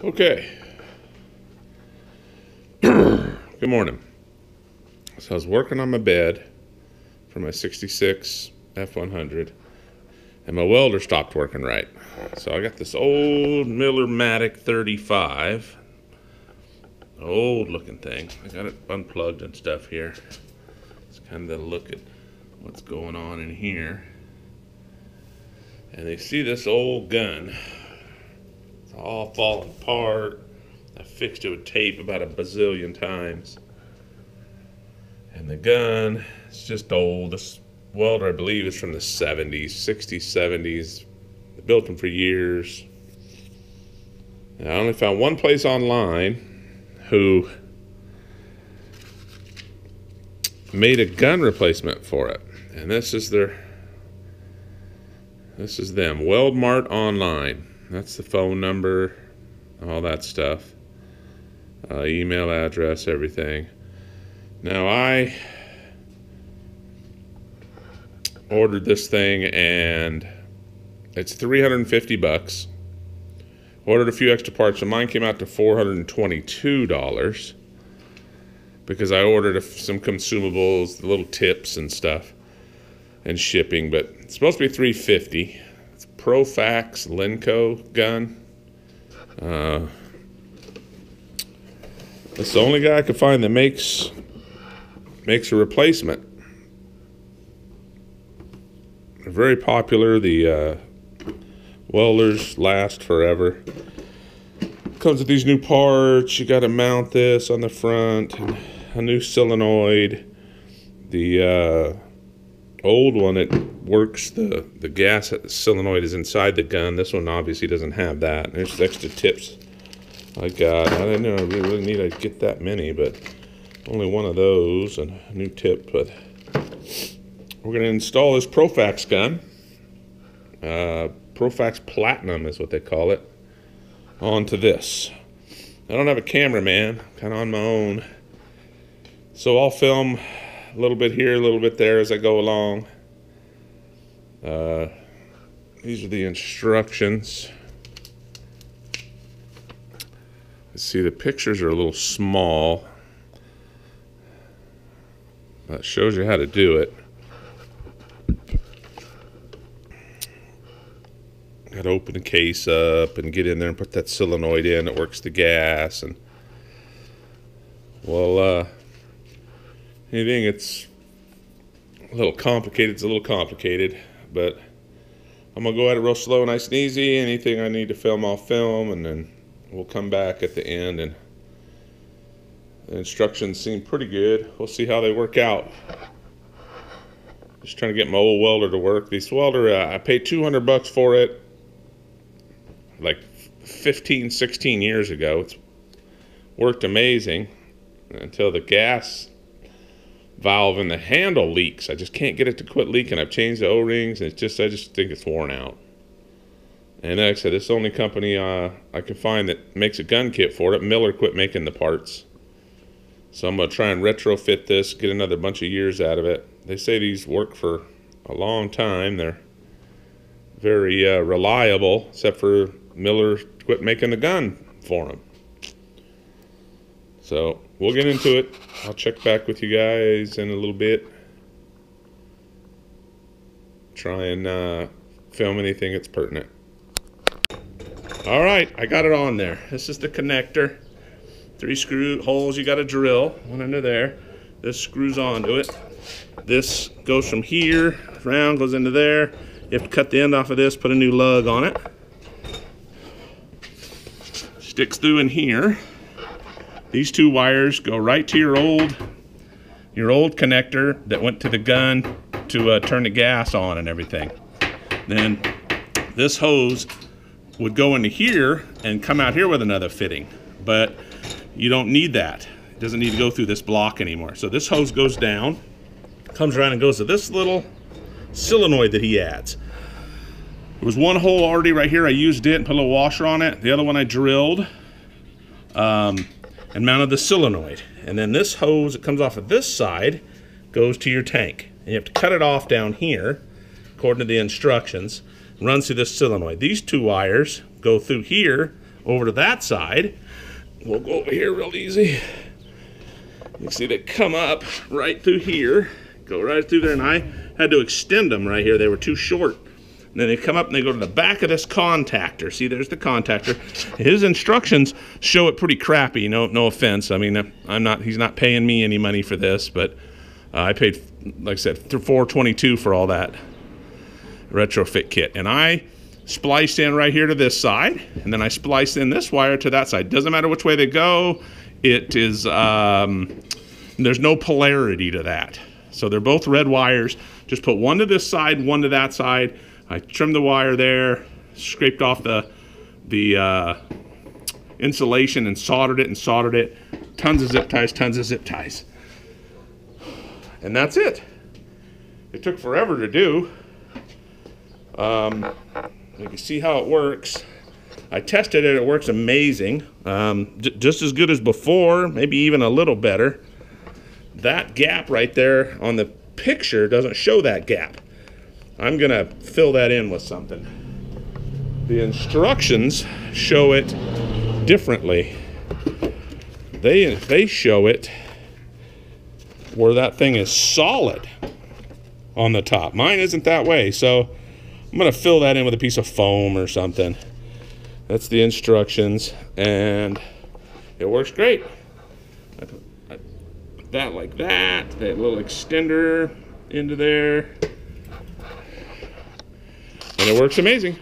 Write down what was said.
Okay. Good morning. So I was working on my bed for my 66 F100 and my welder stopped working right. So I got this old Millermatic 35, old looking thing. I got it unplugged and stuff here. It's kind of a look at what's going on in here. And they see this old gun. It's all falling apart. I fixed it with tape about a bazillion times. And the gun is just old. This welder, I believe, is from the 70s, 60s, 70s. They built them for years. And I only found one place online who made a gun replacement for it. And this is them, Weldmart Online. That's the phone number, all that stuff. Email address, everything. Now I ordered this thing and it's $350. Ordered a few extra parts, so mine came out to $422 because I ordered some consumables, the little tips and stuff, and shipping. But it's supposed to be $350. It's a Profax Lenco gun. It's the only guy I could find that makes a replacement. They're very popular. The welders last forever. Comes with these new parts. You got to mount this on the front, and a new solenoid. The old one, it works. The gas solenoid is inside the gun. This one obviously doesn't have that. There's extra tips I got. I didn't know I really need to get that many, but only one of those and a new tip. But we're going to install this Profax gun. Profax Platinum is what they call it. Onto this. I don't have a cameraman, kind of on my own. So I'll film a little bit here, a little bit there as I go along. These are the instructions. Let's see, the pictures are a little small. That shows you how to do it. Got to open the case up and get in there and put that solenoid in. It works the gas. And well, anything it's a little complicated, it's a little complicated. But I'm going to go at it real slow, nice and easy. Anything I need to film, I'll film, and then we'll come back at the end, and the instructions seem pretty good. We'll see how they work out. Just trying to get my old welder to work. This welder, I paid $200 for it like 15, 16 years ago. It's worked amazing until the gas valve in the handle leaks. I just can't get it to quit leaking. I've changed the O-rings, and I just think it's worn out. And like I said, this is the only company I can find that makes a gun kit for it. Miller quit making the parts. So I'm going to try and retrofit this, get another bunch of years out of it. They say these work for a long time. They're very reliable, except for Miller quit making the gun for them. So we'll get into it. I'll check back with you guys in a little bit. Try and film anything that's pertinent. All right, I got it on there. This is the connector. 3 screw holes you got to drill. One into there. This screws onto it. This goes from here around, goes into there. You have to cut the end off of this, put a new lug on it. Sticks through in here. These 2 wires go right to your old connector that went to the gun to turn the gas on and everything. Then this hose would go into here and come out here with another fitting, but you don't need that. It doesn't need to go through this block anymore. So this hose goes down, comes around and goes to this little solenoid that he adds. There was one hole already right here. I used it and put a little washer on it. The other one I drilled and mounted the solenoid. And then this hose that comes off of this side goes to your tank. And you have to cut it off down here, according to the instructions. Runs through this solenoid. These 2 wires go through here over to that side. We'll go over here real easy. You see they come up right through here, go right through there, and I had to extend them right here. They were too short. And then they come up and they go to the back of this contactor. See, there's the contactor. His instructions show it pretty crappy. No offense. I mean, he's not paying me any money for this, but I paid, like I said, $422 for all that retrofit kit. And I spliced in right here to this side, and then I spliced in this wire to that side. Doesn't matter which way they go. It is, there's no polarity to that. So they're both red wires. Just put one to this side, one to that side. I trimmed the wire there, scraped off the insulation and soldered it. Tons of zip ties. And that's it. It took forever to do. You can see how it works. I tested it. It works amazing. Just as good as before, maybe even a little better. That gap right there on the picture doesn't show that gap. I'm going to fill that in with something. The instructions show it differently. They show it where that thing is solid on the top. Mine isn't that way, so I'm going to fill that in with a piece of foam or something. That's the instructions, and it works great. I put that like that little extender into there, and it works amazing.